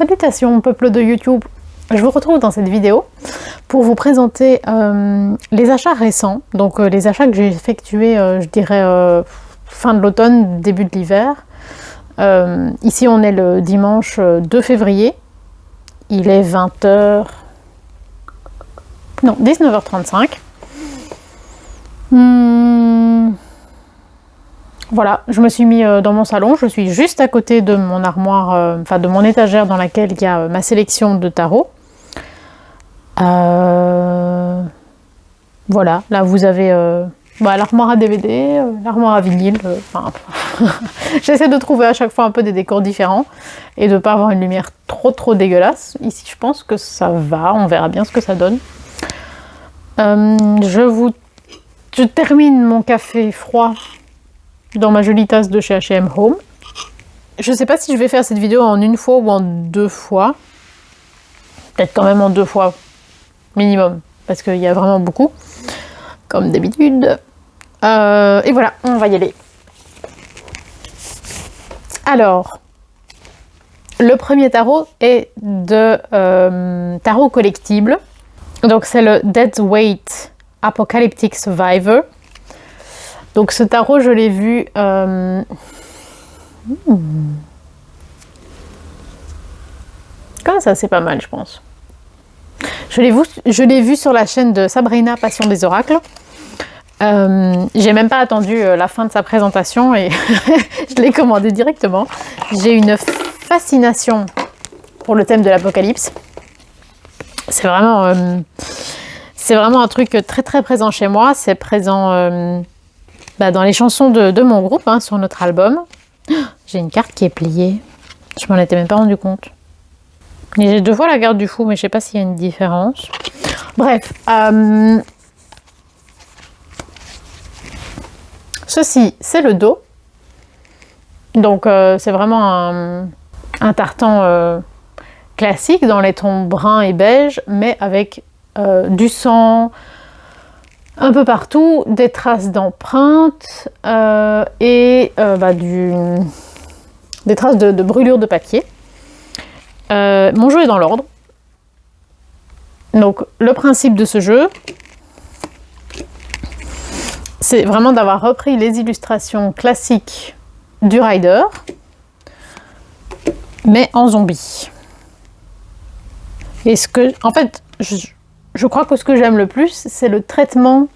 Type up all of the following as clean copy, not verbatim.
Salutations peuple de YouTube, je vous retrouve dans cette vidéo pour vous présenter les achats récents, donc les achats que j'ai effectués, je dirais fin de l'automne, début de l'hiver. Ici on est le dimanche 2 février, il est 20h, non 19h35. Voilà, je me suis mis dans mon salon, je suis juste à côté de mon armoire, enfin de mon étagère dans laquelle il y a ma sélection de tarots. Voilà, là vous avez l'armoire à DVD, l'armoire à vinyle, j'essaie de trouver à chaque fois un peu des décors différents et de ne pas avoir une lumière trop dégueulasse. Ici je pense que ça va, on verra bien ce que ça donne. Je termine mon café froid dans ma jolie tasse de chez H&M Home. Je sais pas si je vais faire cette vidéo en une fois ou en 2 fois. Peut-être quand même en 2 fois minimum, parce qu'il y a vraiment beaucoup, comme d'habitude. Et voilà, on va y aller. Alors, le premier tarot est de tarot collectible. Donc c'est le Deadweight Apocalyptic Survivor. Donc ce tarot, je l'ai vu... Quand ça, c'est pas mal, je pense. Je l'ai vu sur la chaîne de Sabrina, Passion des Oracles. J'ai même pas attendu la fin de sa présentation et je l'ai commandé directement. J'ai une fascination pour le thème de l'apocalypse. C'est vraiment un truc très présent chez moi. C'est présent... dans les chansons de mon groupe, sur notre album. J'ai une carte qui est pliée. Je m'en étais même pas rendu compte. Et j'ai 2 fois la carte du fou, mais je sais pas s'il y a une différence. Bref. Ceci, c'est le dos. Donc, c'est vraiment un tartan classique dans les tons brun et beige, mais avec du sang... un peu partout, des traces d'empreintes et des traces de brûlure de papier. Mon jeu est dans l'ordre. Donc le principe de ce jeu, c'est vraiment d'avoir repris les illustrations classiques du Rider, mais en zombie. Et en fait, je crois que ce que j'aime le plus, c'est le traitement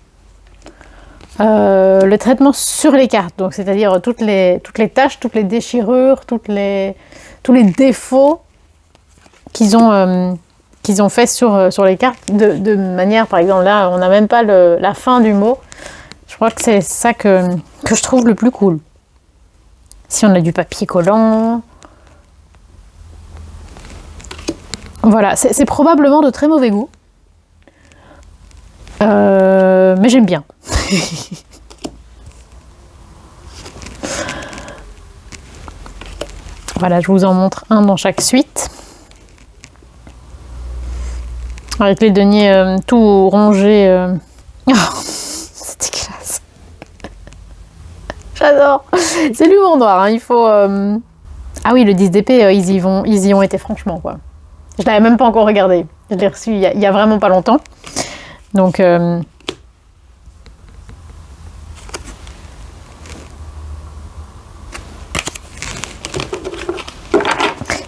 sur les cartes. Donc, c'est-à-dire toutes les taches, toutes les déchirures, tous les défauts qu'ils ont fait sur les cartes de manière, par exemple, là, on n'a même pas la fin du mot. Je crois que c'est ça que je trouve le plus cool. Si on a du papier collant... Voilà, c'est probablement de très mauvais goût. Mais j'aime bien. Voilà, je vous en montre un dans chaque suite. Avec les deniers tout rongés. Oh, c'est dégueulasse. J'adore. C'est l'humour noir, il faut... Ah oui, le 10 d'épée, ils y ont été franchement, quoi. Je l'avais même pas encore regardé. Je l'ai reçu il y a vraiment pas longtemps. Donc, il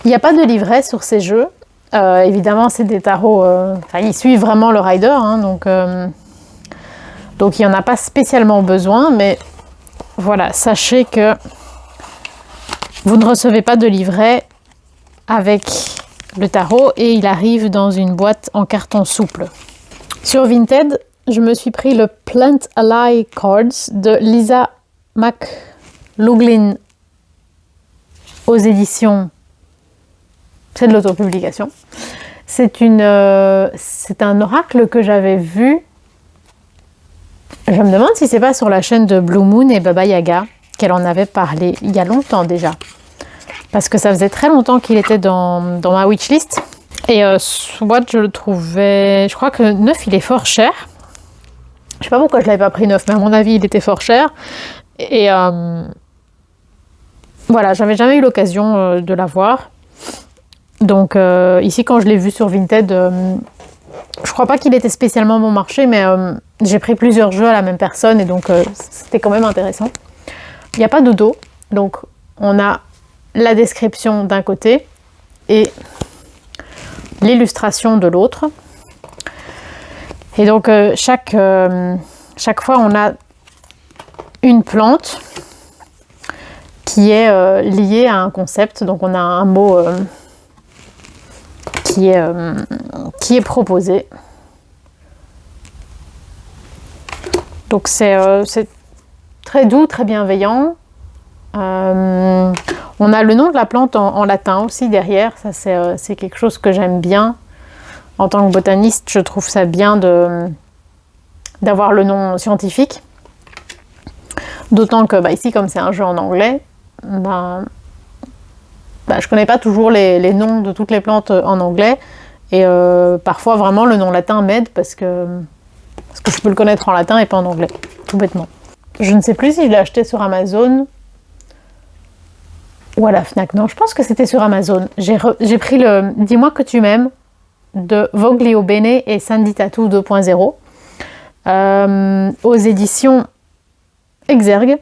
n'y a pas de livret sur ces jeux. Évidemment, c'est des tarots... ils suivent vraiment le Rider, donc il n'y en a pas spécialement besoin. Mais voilà, sachez que vous ne recevez pas de livret avec le tarot et il arrive dans une boîte en carton souple. Sur Vinted, je me suis pris le Plant Ally Cards de Lisa McLaughlin aux éditions. C'est de l'autopublication. C'est un oracle que j'avais vu. Je me demande si c'est pas sur la chaîne de Blue Moon et Baba Yaga qu'elle en avait parlé il y a longtemps déjà. Parce que ça faisait très longtemps qu'il était dans ma wishlist. Et soit je le trouvais... Je crois que neuf, il est fort cher. Je sais pas pourquoi je l'avais pas pris neuf, mais à mon avis, il était fort cher. Et voilà, j'avais jamais eu l'occasion de l'avoir. Donc ici, quand je l'ai vu sur Vinted, je crois pas qu'il était spécialement bon marché, mais j'ai pris plusieurs jeux à la même personne et donc c'était quand même intéressant. Il n'y a pas de dos, donc on a la description d'un côté et l'illustration de l'autre. Et donc chaque fois on a une plante qui est liée à un concept. Donc on a un mot qui est proposé. Donc c'est très doux, très bienveillant. On a le nom de la plante en latin aussi derrière. Ça c'est quelque chose que j'aime bien. En tant que botaniste, je trouve ça bien d'avoir le nom scientifique. D'autant que ici, comme c'est un jeu en anglais, je connais pas toujours les noms de toutes les plantes en anglais. Et parfois, vraiment, le nom latin m'aide parce que je peux le connaître en latin et pas en anglais, tout bêtement. Je ne sais plus si je l'ai acheté sur Amazon ou à la Fnac. Non, je pense que c'était sur Amazon. J'ai pris le « Dis-moi que tu m'aimes » de Voglio Bene et Sandy Tattoo 2.0 aux éditions Exergue.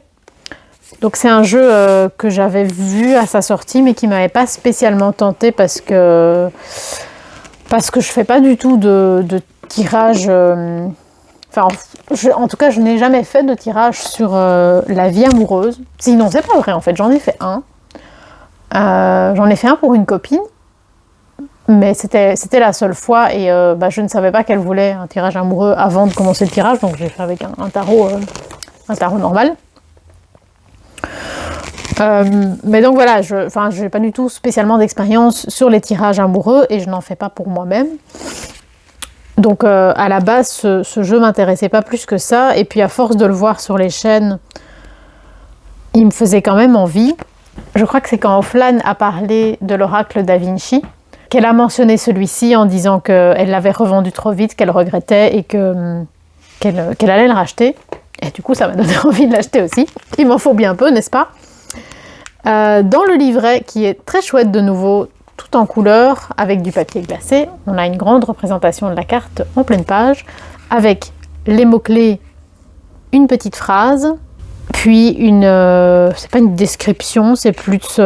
Donc c'est un jeu que j'avais vu à sa sortie mais qui m'avait pas spécialement tenté parce que je fais pas du tout de tirage. En tout cas, je n'ai jamais fait de tirage sur la vie amoureuse. Sinon, c'est pas vrai en fait. J'en ai fait un. J'en ai fait un pour une copine. Mais c'était la seule fois et je ne savais pas qu'elle voulait un tirage amoureux avant de commencer le tirage, donc j'ai fait avec un tarot normal. Mais donc voilà, je n'ai pas du tout spécialement d'expérience sur les tirages amoureux et je n'en fais pas pour moi-même. Donc à la base, ce jeu m'intéressait pas plus que ça et puis à force de le voir sur les chaînes, il me faisait quand même envie. Je crois que c'est quand Flan a parlé de l'oracle Da Vinci qu'elle a mentionné celui-ci en disant qu'elle l'avait revendu trop vite, qu'elle regrettait et qu'elle allait le racheter. Et du coup, ça m'a donné envie de l'acheter aussi. Il m'en faut bien peu, n'est-ce pas? Dans le livret, qui est très chouette de nouveau, tout en couleur, avec du papier glacé, on a une grande représentation de la carte en pleine page, avec les mots-clés, une petite phrase, puis c'est pas une description, c'est plus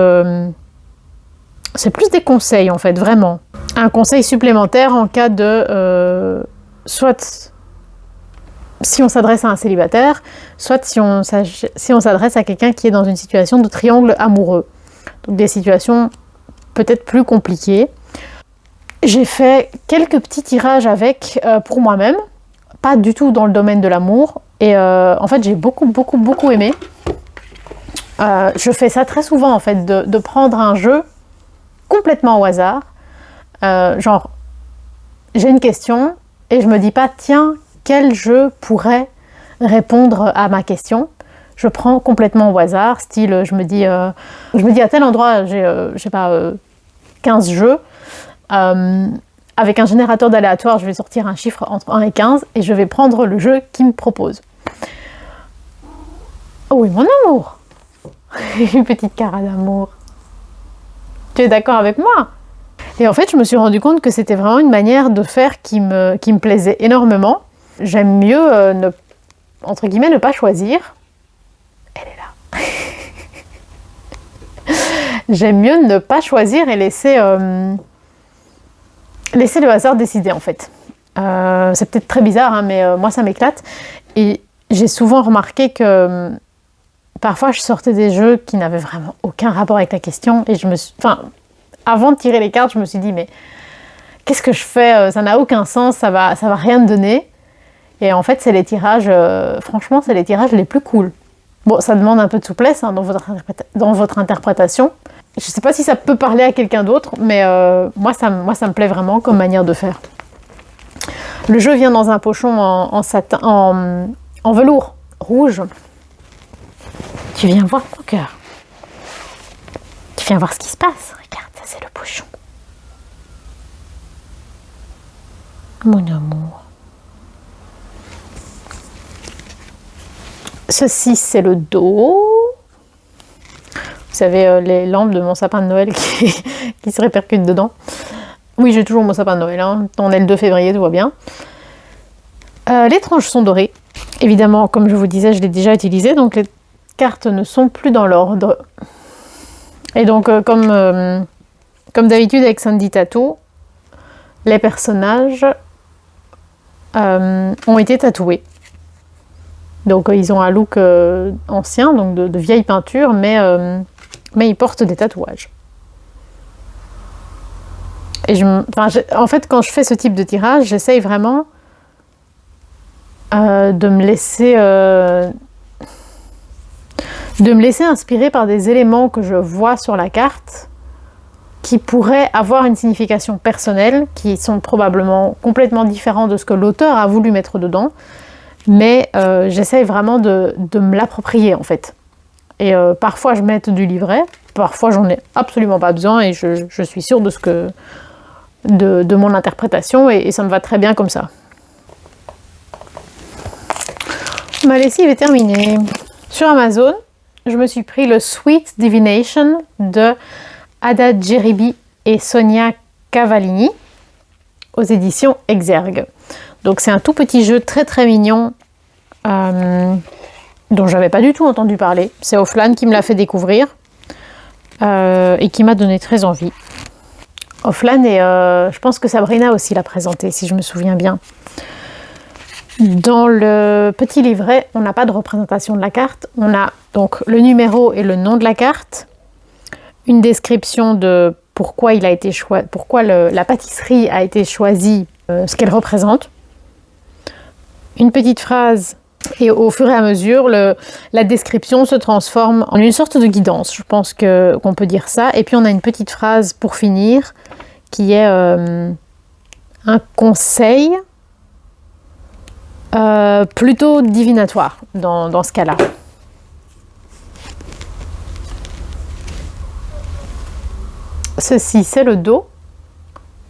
des conseils en fait, vraiment. Un conseil supplémentaire en cas de... soit si on s'adresse à un célibataire, soit si on s'adresse à quelqu'un qui est dans une situation de triangle amoureux. Donc des situations peut-être plus compliquées. J'ai fait quelques petits tirages avec pour moi-même, pas du tout dans le domaine de l'amour. Et en fait, j'ai beaucoup aimé. Je fais ça très souvent en fait, de prendre un jeu complètement au hasard. Genre, j'ai une question et je me dis pas, tiens, quel jeu pourrait répondre à ma question? Je prends complètement au hasard, style, je me dis à tel endroit, j'ai 15 jeux. Avec un générateur d'aléatoire, je vais sortir un chiffre entre 1 et 15 et je vais prendre le jeu qui me propose. Oh oui, mon amour! Une petite cara d'amour. Tu es d'accord avec moi? Et en fait, je me suis rendu compte que c'était vraiment une manière de faire qui me plaisait énormément. J'aime mieux, entre guillemets, ne pas choisir. Elle est là. J'aime mieux ne pas choisir et laisser le hasard décider, en fait. C'est peut-être très bizarre, hein, mais moi, ça m'éclate. Et j'ai souvent remarqué que parfois, je sortais des jeux qui n'avaient vraiment aucun rapport avec la question. Et avant de tirer les cartes, je me suis dit, mais qu'est-ce que je fais? Ça n'a aucun sens, ça va rien me donner. Et en fait, c'est les tirages, franchement, c'est les tirages les plus cool. Bon, ça demande un peu de souplesse dans votre interprétation. Je ne sais pas si ça peut parler à quelqu'un d'autre, mais moi, ça me plaît vraiment comme manière de faire. Le jeu vient dans un pochon en satin, en velours rouge. Tu viens voir mon cœur. Tu viens voir ce qui se passe. Regarde, ça c'est le pochon. Mon amour. Ceci c'est le dos. savez, les lampes de mon sapin de Noël qui se répercutent dedans. Oui, j'ai toujours mon sapin de Noël, hein. On est le 2 février, tout va bien. Les tranches sont dorées. Évidemment, comme je vous disais, je l'ai déjà utilisé, donc les cartes ne sont plus dans l'ordre. Et donc, comme d'habitude avec Sandy Tattoo, les personnages ont été tatoués. Donc ils ont un look ancien, donc de vieille peinture, mais ils portent des tatouages. Et en fait, quand je fais ce type de tirage, j'essaye vraiment de me laisser inspirer par des éléments que je vois sur la carte qui pourraient avoir une signification personnelle, qui sont probablement complètement différents de ce que l'auteur a voulu mettre dedans, mais j'essaye vraiment de me l'approprier en fait. Et parfois je mets du livret, parfois j'en ai absolument pas besoin et je suis sûre de mon interprétation et ça me va très bien comme ça. Ma lessive est terminée. Sur Amazon, je me suis pris le Sweet Divination de Ada Jeribi et Sonia Cavallini aux éditions Exergue. Donc c'est un tout petit jeu très très mignon dont j'avais pas du tout entendu parler. C'est Offline qui me l'a fait découvrir et qui m'a donné très envie. Offline et je pense que Sabrina aussi l'a présenté si je me souviens bien. Dans le petit livret, on n'a pas de représentation de la carte. On a donc le numéro et le nom de la carte, une description de pourquoi il a été pourquoi la pâtisserie a été choisie, ce qu'elle représente, une petite phrase, et au fur et à mesure, la description se transforme en une sorte de guidance. Je pense qu'on peut dire ça. Et puis on a une petite phrase pour finir qui est un conseil. Plutôt divinatoire dans ce cas-là. Ceci, c'est le dos.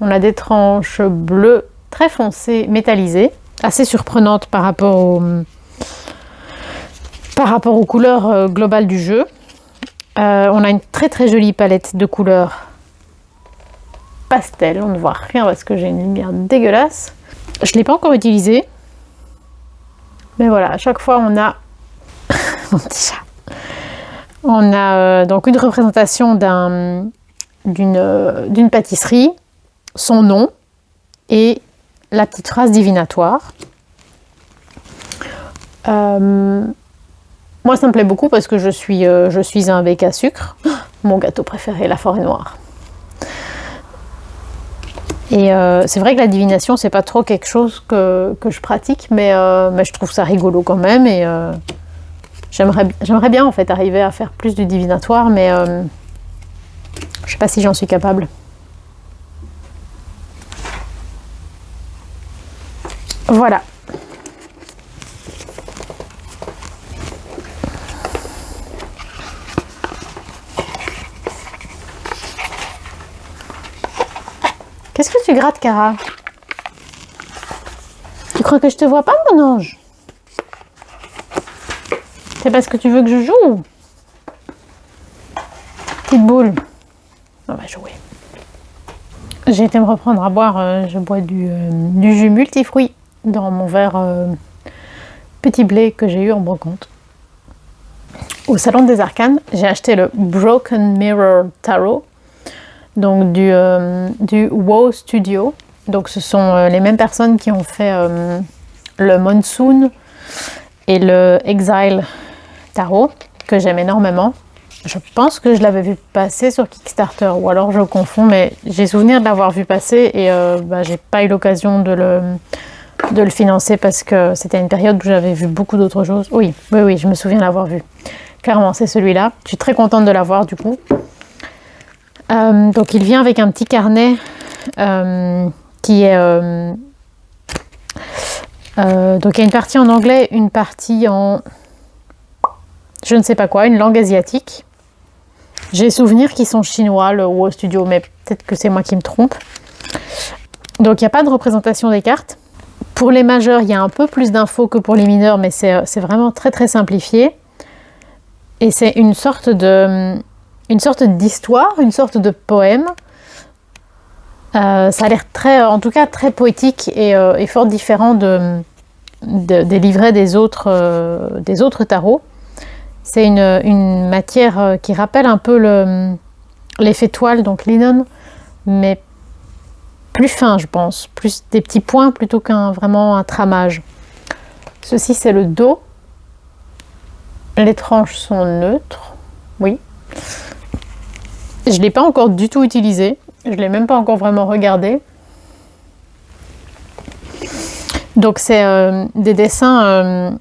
On a des tranches bleues très foncées, métallisées, assez surprenantes par rapport aux couleurs globales du jeu. On a une très très jolie palette de couleurs pastel. On ne voit rien parce que j'ai une lumière dégueulasse. Je ne l'ai pas encore utilisée. Mais voilà, à chaque fois on a mon petit chat. On a donc une représentation d'une pâtisserie, son nom et la petite phrase divinatoire. Moi ça me plaît beaucoup parce que je suis un bec à sucre. Mon gâteau préféré, la forêt noire. Et c'est vrai que la divination, c'est pas trop quelque chose que je pratique, mais je trouve ça rigolo quand même. Et j'aimerais bien en fait arriver à faire plus du divinatoire, mais je sais pas si j'en suis capable. Voilà. Qu'est-ce que tu grattes, Cara? Tu crois que je te vois pas, mon ange? C'est parce que tu veux que je joue? Petite boule. On va jouer. J'ai été me reprendre à boire. Je bois du jus multifruits dans mon verre petit blé que j'ai eu en brocante. Au Salon des Arcanes, j'ai acheté le Broken Mirror Tarot. Donc du WoW Studio. Donc ce sont les mêmes personnes qui ont fait le Monsoon et le Exile Tarot, que j'aime énormément. Je pense que je l'avais vu passer sur Kickstarter, ou alors je confonds, mais j'ai souvenir de l'avoir vu passer et j'ai pas eu l'occasion de le financer parce que c'était une période où j'avais vu beaucoup d'autres choses. Oui, je me souviens l'avoir vu. Clairement, c'est celui-là. Je suis très contente de l'avoir du coup. Donc il vient avec un petit carnet qui est donc il y a une partie en anglais, une partie en je ne sais pas quoi, une langue asiatique. J'ai souvenir qu'ils sont chinois, le WoW Studio, mais peut-être que c'est moi qui me trompe. Donc il n'y a pas de représentation des cartes. Pour les majeurs, il y a un peu plus d'infos que pour les mineurs, mais c'est vraiment très très simplifié. Et c'est une sorte de une sorte d'histoire, une sorte de poème. Ça a l'air très, en tout cas très poétique et fort différent des livrets des autres tarots. C'est une matière qui rappelle un peu l'effet toile, donc linen, mais plus fin, je pense, plus des petits points plutôt vraiment un tramage. Ceci, c'est le dos. Les tranches sont neutres, oui. Je ne l'ai pas encore du tout utilisé, je ne l'ai même pas encore vraiment regardé. Donc c'est des dessins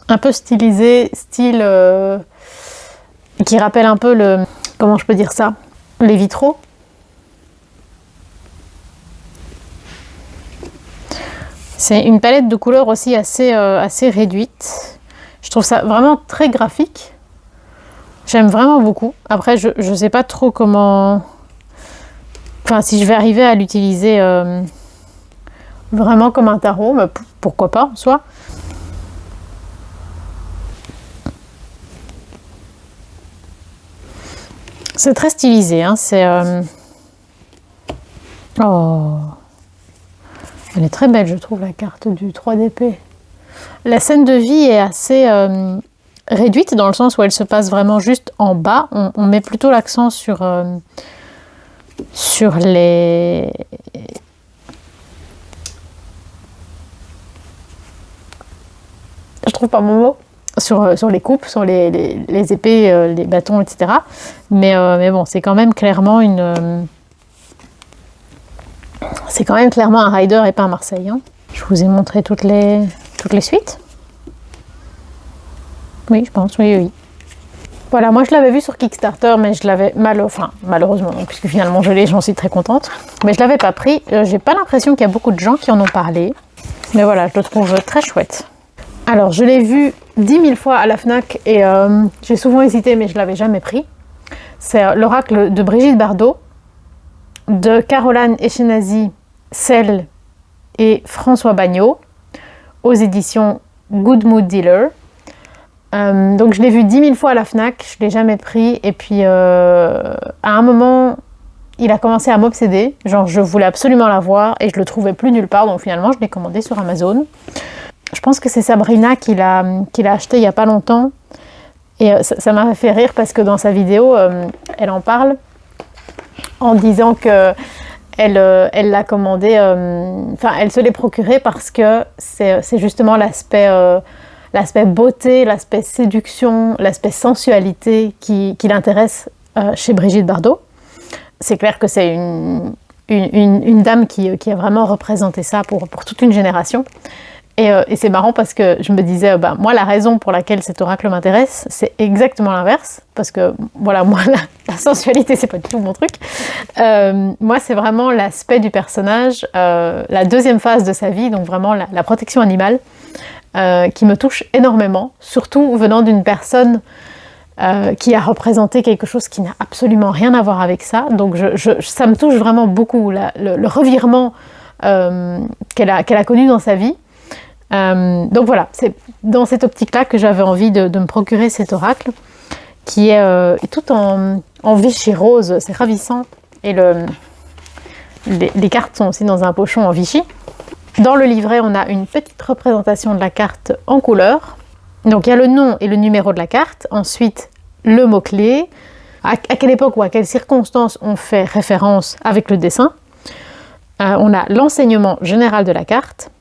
un peu stylisés, style qui rappellent un peu comment je peux dire ça, les vitraux. C'est une palette de couleurs aussi assez réduite. Je trouve ça vraiment très graphique. J'aime vraiment beaucoup. Après, je ne sais pas trop comment... Enfin, si je vais arriver à l'utiliser vraiment comme un tarot, mais pourquoi pas en soi. C'est très stylisé, hein. C'est... Oh, elle est très belle, je trouve, la carte du 3 d'épée. La scène de vie est assez réduite, dans le sens où elle se passe vraiment juste en bas. On met plutôt l'accent sur les... Je trouve pas mon mot. Sur les coupes, sur les épées, les bâtons, etc. Mais bon, c'est quand même clairement c'est quand même clairement un rider et pas un Marseille. Hein. Je vous ai montré toutes les suites. Oui, je pense, oui. Voilà, moi je l'avais vu sur Kickstarter, mais je l'avais malheureusement, puisque finalement je l'ai, j'en suis très contente. Mais je l'avais pas pris. J'ai pas l'impression qu'il y a beaucoup de gens qui en ont parlé. Mais voilà, je le trouve très chouette. Alors, je l'ai vu 10 000 fois à la Fnac et j'ai souvent hésité, mais je l'avais jamais pris. C'est l'oracle de Brigitte Bardot, de Caroline Eskenazi, Celle et François Bagnot, aux éditions Good Mood Dealer. Donc je l'ai vu 10 000 fois à la Fnac, je ne l'ai jamais pris. Et puis à un moment, il a commencé à m'obséder. Genre je voulais absolument l'avoir et je le trouvais plus nulle part. Donc finalement, je l'ai commandé sur Amazon. Je pense que c'est Sabrina qui l'a acheté il n'y a pas longtemps. Et ça m'a fait rire parce que dans sa vidéo, elle en parle en disant que elle l'a commandé, elle se l'est procuré parce que c'est justement l'aspect beauté, l'aspect séduction, l'aspect sensualité qui l'intéresse chez Brigitte Bardot. C'est clair que c'est une dame qui a vraiment représenté ça pour toute une génération. Et c'est marrant parce que je me disais, moi, la raison pour laquelle cet oracle m'intéresse, c'est exactement l'inverse. Parce que, voilà, moi, la sensualité, c'est pas du tout mon truc. Moi, c'est vraiment l'aspect du personnage, la deuxième phase de sa vie, donc vraiment la protection animale, qui me touche énormément, surtout venant d'une personne qui a représenté quelque chose qui n'a absolument rien à voir avec ça. Donc, ça me touche vraiment beaucoup, le revirement qu'elle a connu dans sa vie. Donc voilà, c'est dans cette optique-là que j'avais envie de me procurer cet oracle qui est tout en Vichy rose, c'est ravissant. Et les cartes sont aussi dans un pochon en Vichy. Dans le livret, on a une petite représentation de la carte en couleur. Donc il y a le nom et le numéro de la carte, ensuite le mot-clé, à quelle époque ou à quelles circonstances on fait référence avec le dessin. On a l'enseignement général de la carte.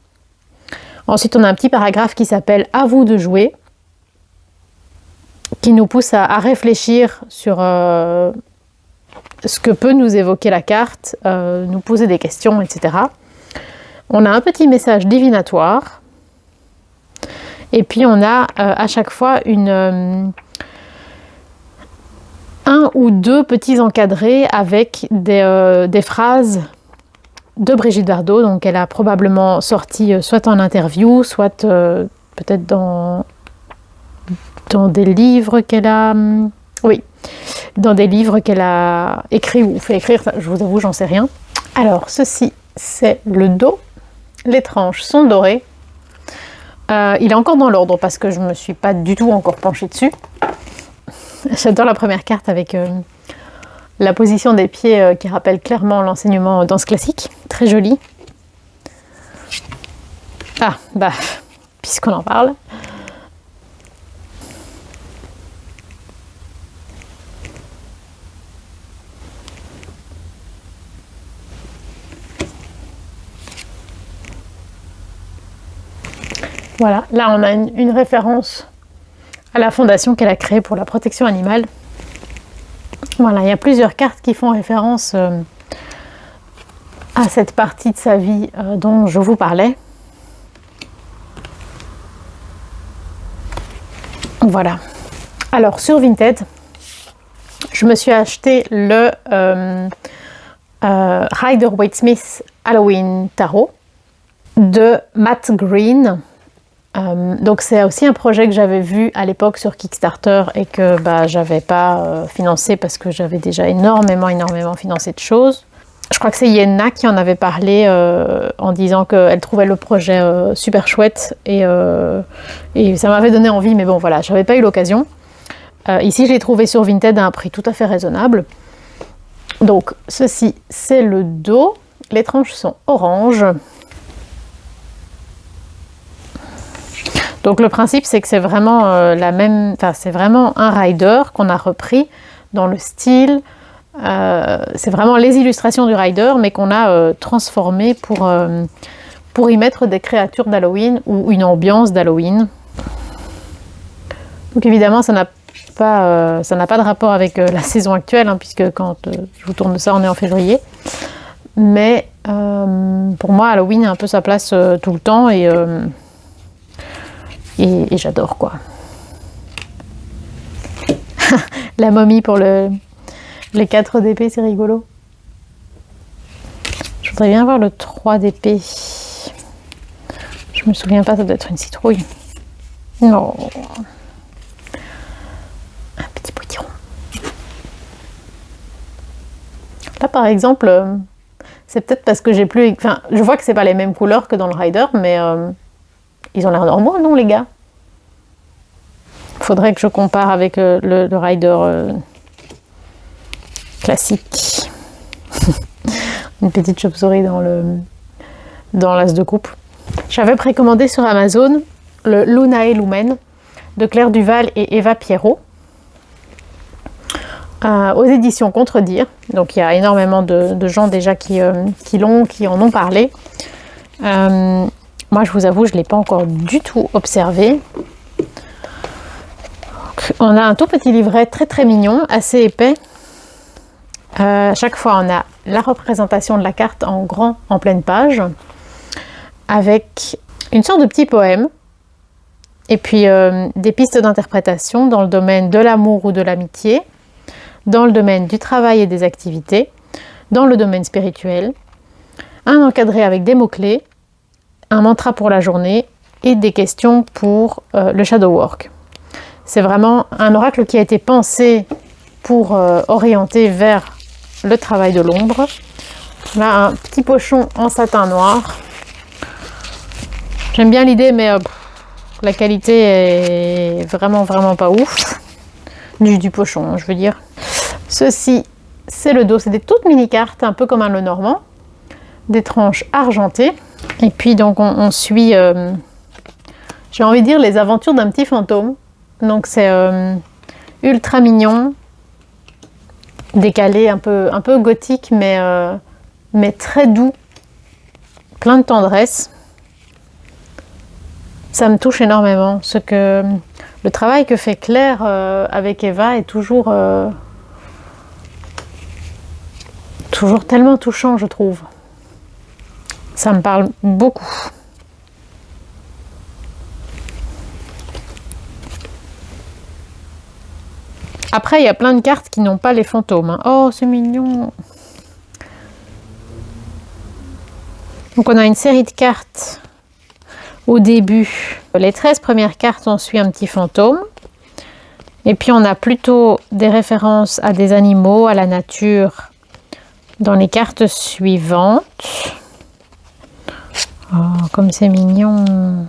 Ensuite, on a un petit paragraphe qui s'appelle « À vous de jouer », qui nous pousse à réfléchir sur ce que peut nous évoquer la carte, nous poser des questions, etc. On a un petit message divinatoire. Et puis, on a à chaque fois un ou deux petits encadrés avec des phrases de Brigitte Bardot, donc elle a probablement sorti soit en interview, soit peut-être dans des livres qu'elle a... oui, dans des livres qu'elle a écrits ou fait écrire, je vous avoue, j'en sais rien. Alors, ceci, c'est le dos. Les tranches sont dorées. Il est encore dans l'ordre parce que je ne me suis pas du tout encore penchée dessus. J'adore la première carte avec la position des pieds qui rappelle clairement l'enseignement danse classique. Très jolie. Ah, bah, puisqu'on en parle. Voilà, là on a une référence à la fondation qu'elle a créée pour la protection animale. Voilà, il y a plusieurs cartes qui font référence à cette partie de sa vie dont je vous parlais. Voilà. Alors sur Vinted, je me suis acheté le Rider-Waite-Smith Halloween Tarot de Matt Green. Donc c'est aussi un projet que j'avais vu à l'époque sur Kickstarter et que j'avais pas financé parce que j'avais déjà énormément financé de choses. Je crois que c'est Yenna qui en avait parlé en disant qu'elle trouvait le projet super chouette et ça m'avait donné envie, mais bon voilà, j'avais pas eu l'occasion. Ici je l'ai trouvé sur Vinted à un prix tout à fait raisonnable. Donc ceci c'est le dos, les tranches sont orange. Donc le principe c'est que c'est vraiment c'est vraiment un rider qu'on a repris dans le style, c'est vraiment les illustrations du rider mais qu'on a transformé pour y mettre des créatures d'Halloween ou une ambiance d'Halloween. Donc évidemment ça n'a pas de rapport avec la saison actuelle, hein, puisque quand je vous tourne ça on est en février. Mais pour moi Halloween a un peu sa place tout le temps et j'adore quoi. La momie pour les 4 d'épée, c'est rigolo. Je voudrais bien voir le 3 d'épée. Je me souviens pas, ça doit être une citrouille. Non. Un petit potiron. Là par exemple, c'est peut-être parce que j'ai plus... Enfin, je vois que c'est pas les mêmes couleurs que dans le rider, mais... ils ont l'air normaux, non les gars? Faudrait que je compare avec le rider classique. Une petite chauve-souris dans l'as de coupe. J'avais précommandé sur Amazon le Lunae Lumen de Claire Duval et Eva Pierrot aux éditions Contredire. Donc il y a énormément de gens déjà qui en ont parlé. Moi, je vous avoue, je ne l'ai pas encore du tout observé. Donc, on a un tout petit livret très très mignon, assez épais. Chaque fois, on a la représentation de la carte en grand, en pleine page, avec une sorte de petit poème, et puis des pistes d'interprétation dans le domaine de l'amour ou de l'amitié, dans le domaine du travail et des activités, dans le domaine spirituel, un encadré avec des mots-clés, un mantra pour la journée et des questions pour le shadow work. C'est vraiment un oracle qui a été pensé pour orienter vers le travail de l'ombre. Là, un petit pochon en satin noir. J'aime bien l'idée, mais la qualité est vraiment pas ouf. Du pochon, je veux dire. Ceci, c'est le dos. C'est des toutes mini cartes, un peu comme un Lenormand. Des tranches argentées. Et puis donc on suit, j'ai envie de dire, les aventures d'un petit fantôme. Donc c'est ultra mignon, décalé, un peu gothique, mais très doux, plein de tendresse. Ça me touche énormément. Le travail que fait Claire avec Eva est toujours tellement touchant, je trouve. Ça me parle beaucoup. Après, il y a plein de cartes qui n'ont pas les fantômes, hein. Oh, c'est mignon. Donc, on a une série de cartes au début. Les 13 premières cartes, on suit un petit fantôme. Et puis, on a plutôt des références à des animaux, à la nature, dans les cartes suivantes. Oh, comme c'est mignon.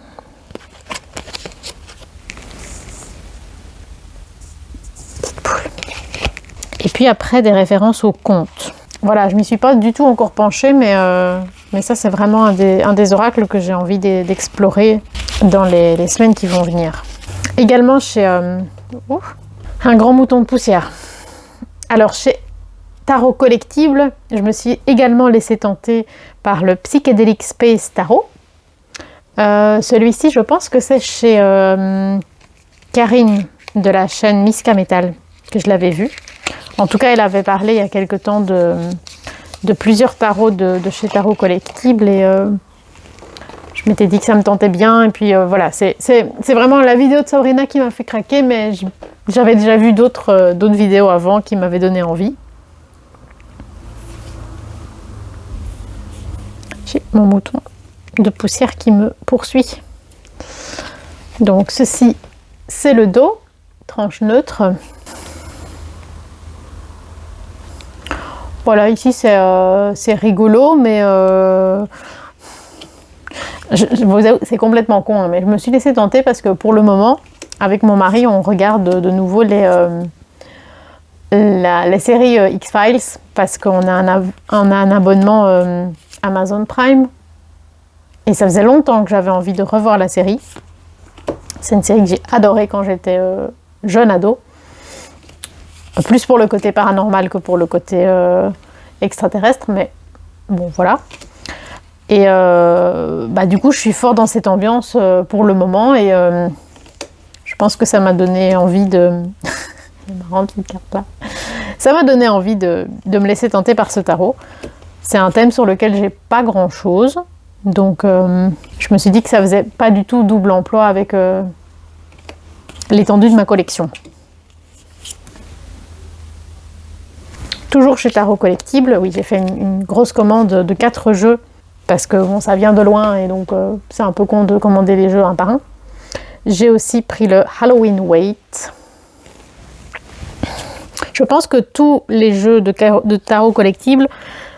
Petite puis après des références aux contes. Voilà, je m'y suis pas du tout encore penchée, mais ça c'est vraiment un des oracles que j'ai envie d'explorer dans les semaines qui vont venir. Également chez un grand mouton de poussière. Alors chez Tarot Collectible, je me suis également laissée tenter par le Psychedelic Space Tarot. Celui-ci, je pense que c'est chez Karine de la chaîne Miska Metal que je l'avais vu. En tout cas, elle avait parlé il y a quelque temps de plusieurs tarots de chez Tarot Collectible et je m'étais dit que ça me tentait bien. Et puis voilà, c'est vraiment la vidéo de Sabrina qui m'a fait craquer, mais j'avais déjà vu d'autres vidéos avant qui m'avaient donné envie. J'ai mon mouton de poussière qui me poursuit. Donc ceci, c'est le dos, tranche neutre. Voilà, ici c'est rigolo, mais je vous avoue, c'est complètement con, hein, mais je me suis laissée tenter parce que pour le moment, avec mon mari, on regarde de nouveau les séries X-Files parce qu'on a un abonnement Amazon Prime. Et ça faisait longtemps que j'avais envie de revoir la série. C'est une série que j'ai adorée quand j'étais jeune ado. Plus pour le côté paranormal que pour le côté extraterrestre, mais bon, voilà. Et du coup, je suis fort dans cette ambiance pour le moment et je pense que ça m'a donné envie de... C'est marrant cette carte-là. Ça m'a donné envie de me laisser tenter par ce tarot. C'est un thème sur lequel j'ai pas grand-chose. Donc, je me suis dit que ça faisait pas du tout double emploi avec l'étendue de ma collection. Toujours chez Tarot Collectible, oui, j'ai fait une grosse commande de 4 jeux parce que bon, ça vient de loin et donc c'est un peu con de commander les jeux un par un. J'ai aussi pris le Halloween Wait. Je pense que tous les jeux de Tarot Collectible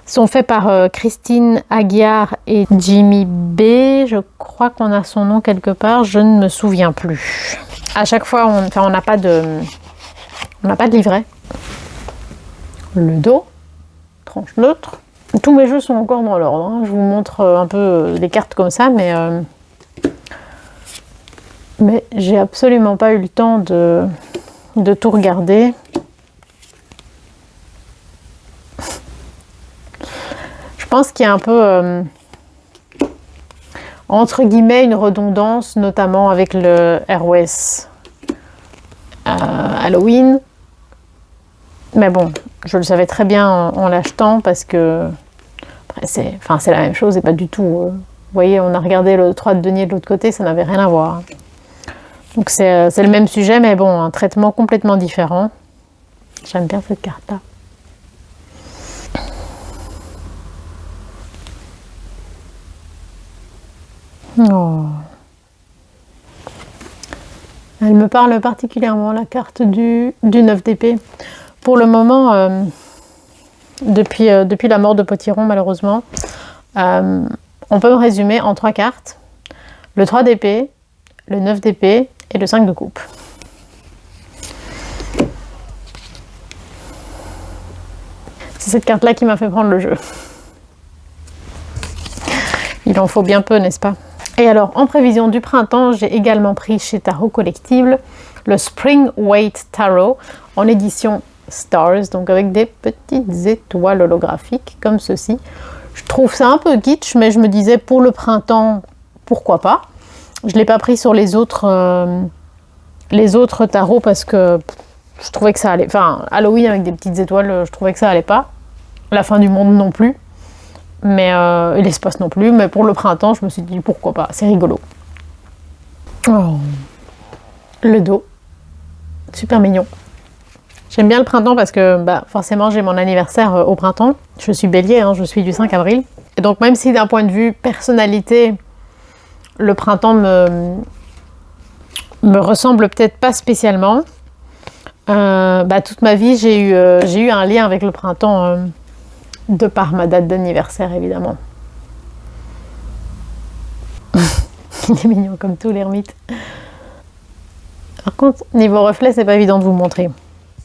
sont faits par Christine Aguiar et Jimmy B. Je crois qu'on a son nom quelque part, je ne me souviens plus. À chaque fois, on n'a pas de livret. Le dos, tranche neutre. Tous mes jeux sont encore dans l'ordre, hein. Je vous montre un peu les cartes comme ça, mais j'ai absolument pas eu le temps de tout regarder. Je pense qu'il y a un peu, entre guillemets, une redondance, notamment avec le ROS Halloween. Mais bon, je le savais très bien en l'achetant parce que après c'est la même chose et pas du tout. Vous voyez, on a regardé le 3 de denier de l'autre côté, ça n'avait rien à voir. Donc c'est le même sujet, mais bon, un traitement complètement différent. J'aime bien cette carte-là. Oh. Elle me parle particulièrement, la carte du 9 d'épée. Pour le moment, depuis la mort de Potiron, malheureusement, on peut me résumer en 3 cartes. Le 3 d'épée, le 9 d'épée et le 5 de coupe. C'est cette carte-là qui m'a fait prendre le jeu. Il en faut bien peu, n'est-ce pas? Et alors, en prévision du printemps, j'ai également pris chez Tarot Collectible le Spring Wait Tarot en édition Stars, donc avec des petites étoiles holographiques comme ceci. Je trouve ça un peu kitsch, mais je me disais pour le printemps, pourquoi pas. Je ne l'ai pas pris sur les autres tarots parce que je trouvais que ça allait. Enfin, Halloween avec des petites étoiles, je trouvais que ça allait pas. La fin du monde non plus. Mais l'espace non plus. Mais pour le printemps, je me suis dit pourquoi pas. C'est rigolo. Oh. Le dos. Super mignon. J'aime bien le printemps parce que forcément j'ai mon anniversaire au printemps. Je suis bélier, hein, je suis du 5 avril. Et donc même si d'un point de vue personnalité, le printemps me ressemble peut-être pas spécialement. Toute ma vie j'ai eu un lien avec le printemps de par ma date d'anniversaire évidemment. Il est mignon comme tout l'ermite. Par contre niveau reflet c'est pas évident de vous montrer.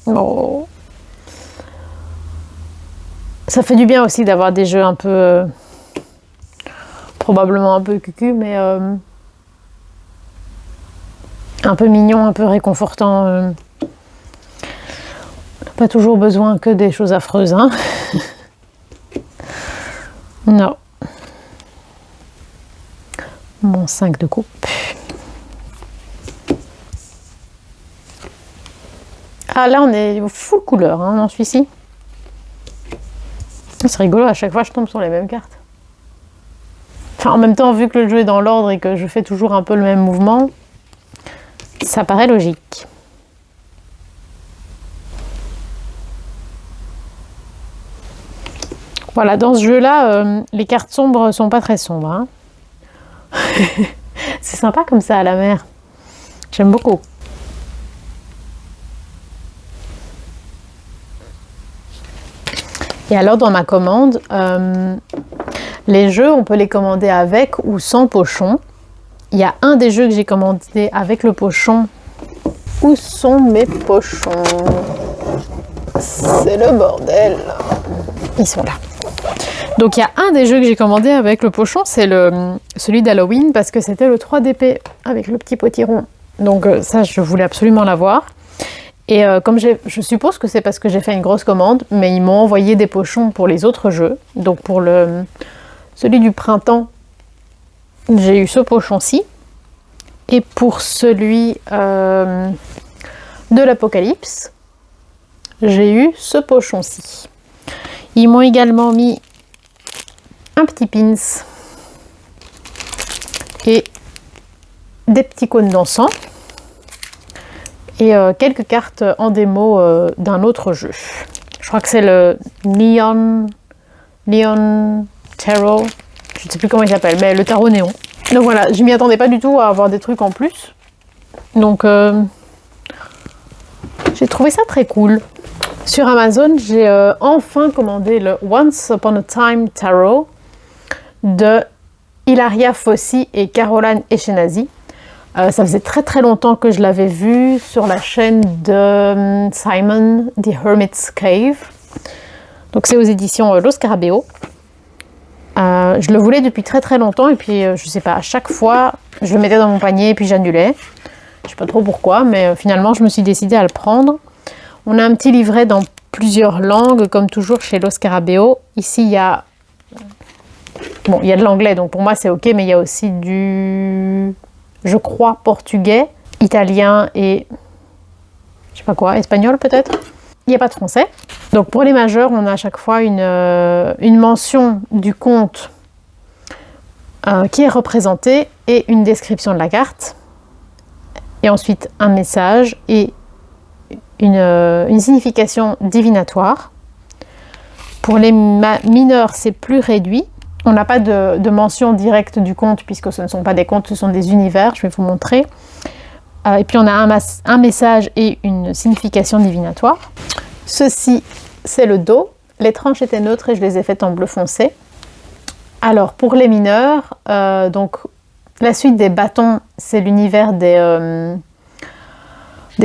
Oh. Ça fait du bien aussi d'avoir des jeux un peu... probablement un peu cucu, mais un peu mignon, un peu réconfortant. On n'a pas toujours besoin que des choses affreuses, hein. Non. Mon 5 de coupe. Ah là on est full couleur hein, dans celui-ci. C'est rigolo, à chaque fois je tombe sur les mêmes cartes. Enfin en même temps vu que le jeu est dans l'ordre et que je fais toujours un peu le même mouvement, ça paraît logique. Voilà, dans ce jeu-là, les cartes sombres sont pas très sombres. Hein. C'est sympa comme ça à la mer. J'aime beaucoup. Et alors dans ma commande, les jeux, on peut les commander avec ou sans pochon. Il y a un des jeux que j'ai commandé avec le pochon. Où sont mes pochons? C'est le bordel. Ils sont là. Donc il y a un des jeux que j'ai commandé avec le pochon, c'est celui d'Halloween parce que c'était le 3 d'épée avec le petit potiron. Donc ça, je voulais absolument l'avoir. Et comme je suppose que c'est parce que j'ai fait une grosse commande, mais ils m'ont envoyé des pochons pour les autres jeux. Donc pour celui du printemps, j'ai eu ce pochon-ci. Et pour celui de l'Apocalypse, j'ai eu ce pochon-ci. Ils m'ont également mis un petit pins et des petits cônes d'encens et quelques cartes en démo d'un autre jeu. Je crois que c'est le Neon Tarot, je ne sais plus comment il s'appelle, mais le tarot néon. Donc voilà, je m'y attendais pas du tout à avoir des trucs en plus. Donc j'ai trouvé ça très cool. Sur Amazon, j'ai enfin commandé le Once Upon a Time Tarot de Hilaria Fossi et Caroline Eskenazi. Ça faisait très très longtemps que je l'avais vu sur la chaîne de Simon, The Hermit's Cave. Donc c'est aux éditions Lo Scarabeo. Je le voulais depuis très très longtemps et puis je sais pas, à chaque fois je le mettais dans mon panier et puis j'annulais. Je sais pas trop pourquoi, mais finalement je me suis décidée à le prendre. On a un petit livret dans plusieurs langues, comme toujours chez Lo Scarabeo. Ici il y a... Bon, il y a de l'anglais, donc pour moi c'est ok, mais il y a aussi du... je crois, portugais, italien et... je sais pas quoi, espagnol peut-être. Il n'y a pas de français. Donc pour les majeurs, on a à chaque fois une mention du conte qui est représentée et une description de la carte. Et ensuite un message et une signification divinatoire. Pour les mineurs, c'est plus réduit. On n'a pas de mention directe du conte puisque ce ne sont pas des contes, ce sont des univers. Je vais vous montrer. Et puis on a un message et une signification divinatoire. Ceci, c'est le dos. Les tranches étaient neutres et je les ai faites en bleu foncé. Alors pour les mineurs, donc la suite des bâtons, c'est l'univers des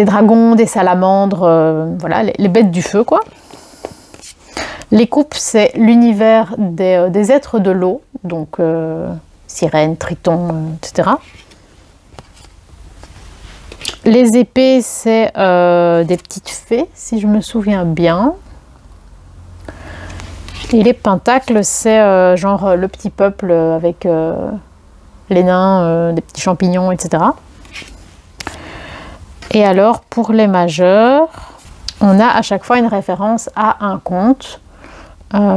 dragons, des salamandres, voilà, les bêtes du feu quoi. Les coupes, c'est l'univers des êtres de l'eau, donc sirènes, tritons, etc. Les épées, c'est des petites fées, si je me souviens bien. Et les pentacles, c'est genre le petit peuple avec les nains, des petits champignons, etc. Et alors, pour les majeurs, on a à chaque fois une référence à un conte.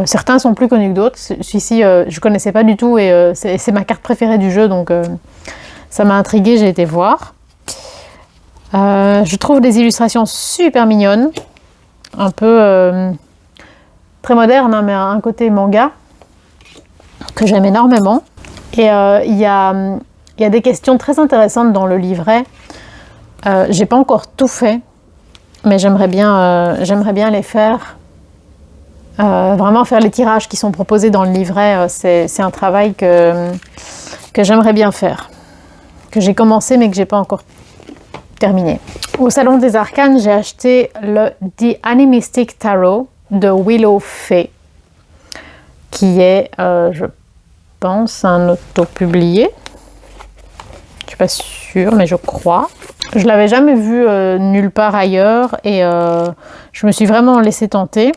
Certains sont plus connus que d'autres. Celui-ci, je ne connaissais pas du tout et c'est ma carte préférée du jeu, donc ça m'a intriguée, j'ai été voir. Je trouve les illustrations super mignonnes, un peu très moderne, hein, mais un côté manga que j'aime énormément. Et il y a des questions très intéressantes dans le livret. J'ai pas encore tout fait, mais j'aimerais bien les faire. Vraiment faire les tirages qui sont proposés dans le livret, c'est un travail que j'aimerais bien faire, que j'ai commencé mais que j'ai pas encore terminé. Au Salon des Arcanes, j'ai acheté le The Animistic Tarot de Willow Fay. qui est, je pense, un auto-publié. Je suis pas sûre, mais je crois. Je l'avais jamais vu nulle part ailleurs et je me suis vraiment laissée tenter.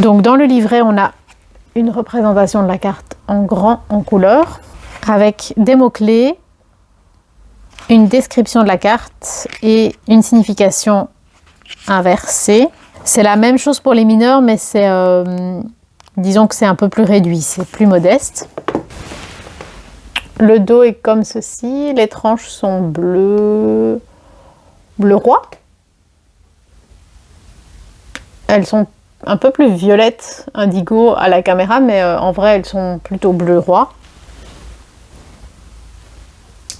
Donc dans le livret, on a une représentation de la carte en grand, en couleur, avec des mots-clés, une description de la carte et une signification inversée. C'est la même chose pour les mineurs, mais c'est, disons que c'est un peu plus réduit, c'est plus modeste. Le dos est comme ceci, les tranches sont bleu roi. Elles sont un peu plus violettes, indigo à la caméra, mais en vrai elles sont plutôt bleu roi.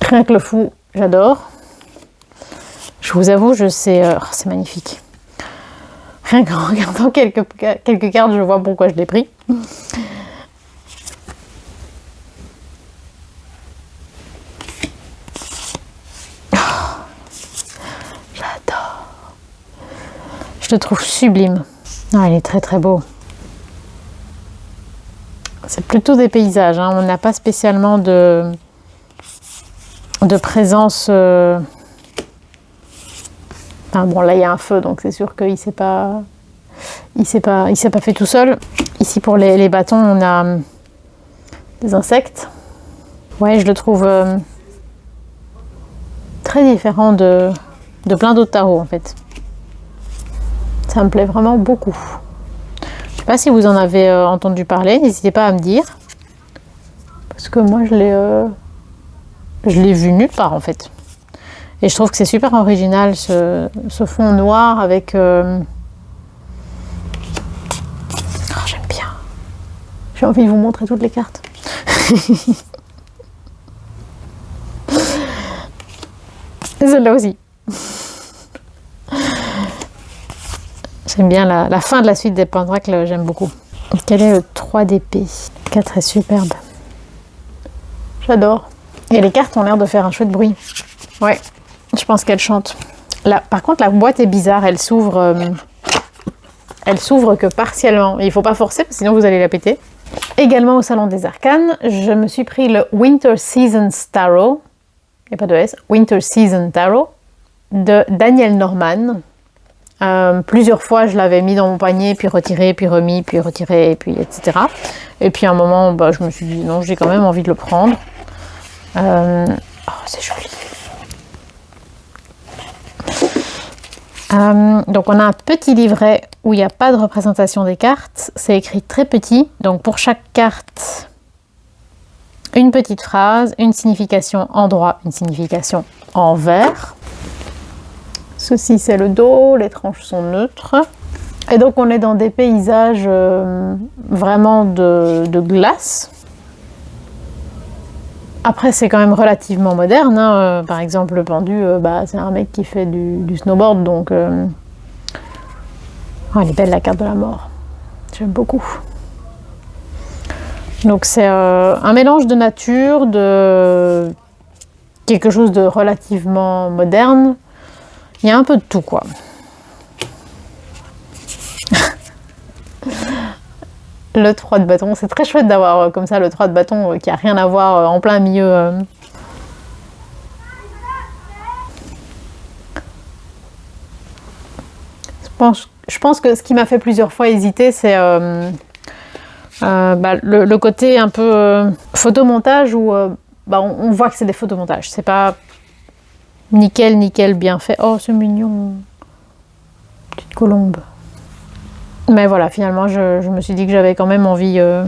Rien que le fou, j'adore. Je vous avoue, je sais, c'est magnifique. Rien qu'en regardant quelques cartes, je vois pourquoi je l'ai pris. J'adore. Je le trouve sublime. Ah, il est très très beau. C'est plutôt des paysages, hein. On n'a pas spécialement de présence. Enfin, bon, là il y a un feu, donc c'est sûr qu'il s'est pas fait tout seul. Ici pour les bâtons, on a des insectes. Ouais, je le trouve très différent de plein d'autres tarots en fait. Ça me plaît vraiment beaucoup. Je sais pas si vous en avez entendu parler, n'hésitez pas à me dire. Parce que moi je l'ai vu nulle part en fait. Et je trouve que c'est super original ce fond noir avec... Oh, j'aime bien. J'ai envie de vous montrer toutes les cartes. Celle-là aussi. J'aime bien la fin de la suite des pentacles, j'aime beaucoup. Quel est le 3 d'épée? 4 est superbe. J'adore. Et les cartes ont l'air de faire un chouette bruit. Ouais, je pense qu'elles chantent. Là, par contre, la boîte est bizarre. Elle s'ouvre que partiellement. Il ne faut pas forcer, parce que sinon vous allez la péter. Également au Salon des Arcanes, je me suis pris le Winter Season Tarot. Il n'y a pas de S. Winter Season Tarot de Daniel Norman. Plusieurs fois, je l'avais mis dans mon panier, puis retiré, puis remis, puis retiré, puis etc. Et puis à un moment, bah, je me suis dit non, j'ai quand même envie de le prendre. Oh, c'est joli. Donc on a un petit livret où il n'y a pas de représentation des cartes. C'est écrit très petit. Donc pour chaque carte, une petite phrase, une signification en droit, une signification en vert. Ceci c'est le dos, les tranches sont neutres. Et donc on est dans des paysages vraiment de glace. Après c'est quand même relativement moderne, hein. Par exemple le pendu, bah, c'est un mec qui fait du snowboard, donc oh, elle est belle la carte de la mort, j'aime beaucoup. Donc c'est un mélange de nature, de quelque chose de relativement moderne. Il y a un peu de tout, quoi. Le 3 de bâton, c'est très chouette d'avoir comme ça le 3 de bâton qui a rien à voir en plein milieu. Je pense que ce qui m'a fait plusieurs fois hésiter, c'est bah, le côté un peu photomontage où bah, on voit que c'est des photomontages. C'est pas nickel bien fait. Oh, c'est mignon. Petite colombe. Mais voilà, finalement, je me suis dit que j'avais quand même envie de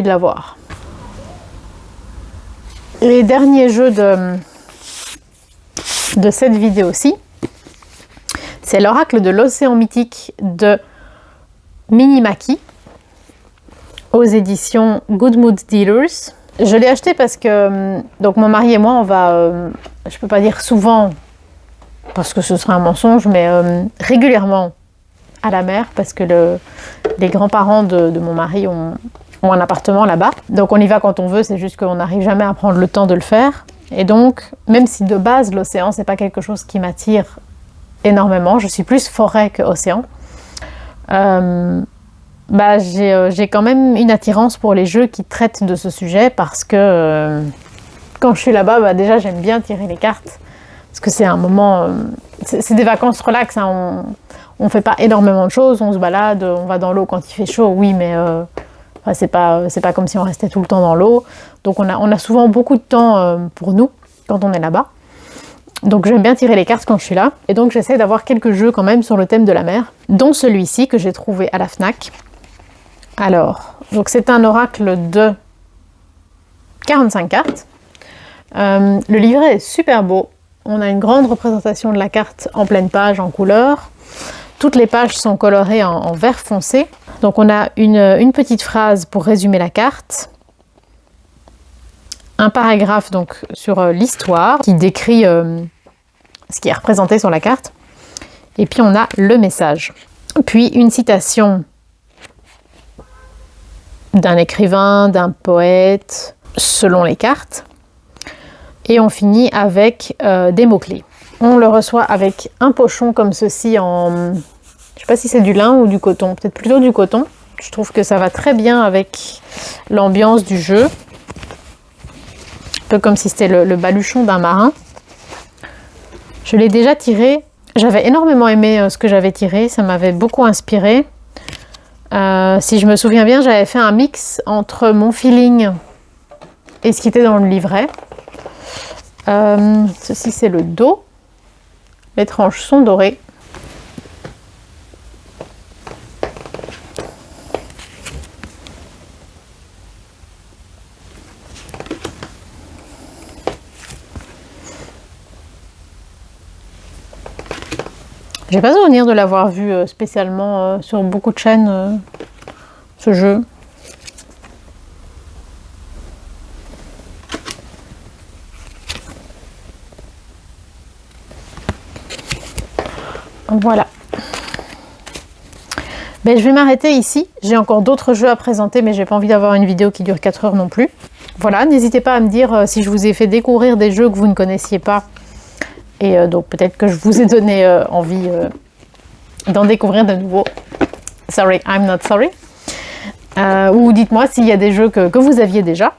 l'avoir. Les derniers jeux de cette vidéo-ci, c'est l'oracle de l'océan mythique de Minimaki aux éditions Good Mood Dealers. Je l'ai acheté parce que donc mon mari et moi, on va, je peux pas dire souvent, parce que ce serait un mensonge, mais régulièrement à la mer, parce que les grands-parents de mon mari ont un appartement là-bas. Donc on y va quand on veut, c'est juste qu'on n'arrive jamais à prendre le temps de le faire. Et donc, même si de base l'océan, c'est pas quelque chose qui m'attire énormément, je suis plus forêt que océan. j'ai quand même une attirance pour les jeux qui traitent de ce sujet parce que quand je suis là-bas, déjà j'aime bien tirer les cartes parce que c'est un moment, c'est des vacances relax, hein, on fait pas énormément de choses, on se balade, on va dans l'eau quand il fait chaud, oui, mais c'est pas comme si on restait tout le temps dans l'eau. Donc on a souvent beaucoup de temps pour nous quand on est là-bas. Donc j'aime bien tirer les cartes quand je suis là. Et donc j'essaie d'avoir quelques jeux quand même sur le thème de la mer, dont celui-ci que j'ai trouvé à la Fnac. Alors, donc c'est un oracle de 45 cartes. Le livret est super beau. On a une grande représentation de la carte en pleine page, en couleur. Toutes les pages sont colorées en vert foncé. Donc on a une petite phrase pour résumer la carte. Un paragraphe donc sur l'histoire qui décrit ce qui est représenté sur la carte. Et puis on a le message. Puis une citation d'un écrivain, d'un poète, selon les cartes. Et on finit avec des mots-clés. On le reçoit avec un pochon comme ceci en... Je sais pas si c'est du lin ou du coton, peut-être plutôt du coton. Je trouve que ça va très bien avec l'ambiance du jeu. Un peu comme si c'était le baluchon d'un marin. Je l'ai déjà tiré. J'avais énormément aimé ce que j'avais tiré. Ça m'avait beaucoup inspiré. Si je me souviens bien, j'avais fait un mix entre mon feeling et ce qui était dans le livret. Ceci, c'est le dos. Les tranches sont dorées. J'ai pas souvenir de l'avoir vu spécialement sur beaucoup de chaînes, ce jeu. Voilà. Je vais m'arrêter ici. J'ai encore d'autres jeux à présenter, mais j'ai pas envie d'avoir une vidéo qui dure 4 heures non plus. Voilà, n'hésitez pas à me dire si je vous ai fait découvrir des jeux que vous ne connaissiez pas. Et donc peut-être que je vous ai donné envie d'en découvrir de nouveaux. Sorry, I'm not sorry. Ou dites-moi s'il y a des jeux que vous aviez déjà.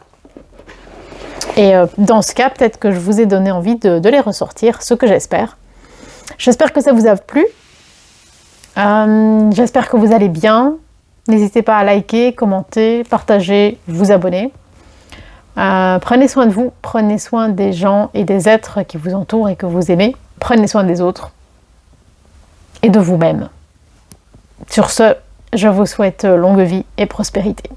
Et dans ce cas, peut-être que je vous ai donné envie de les ressortir, ce que j'espère. J'espère que ça vous a plu. J'espère que vous allez bien. N'hésitez pas à liker, commenter, partager, vous abonner. Prenez soin de vous, prenez soin des gens et des êtres qui vous entourent et que vous aimez. Prenez soin des autres et de vous-même. Sur ce, je vous souhaite longue vie et prospérité.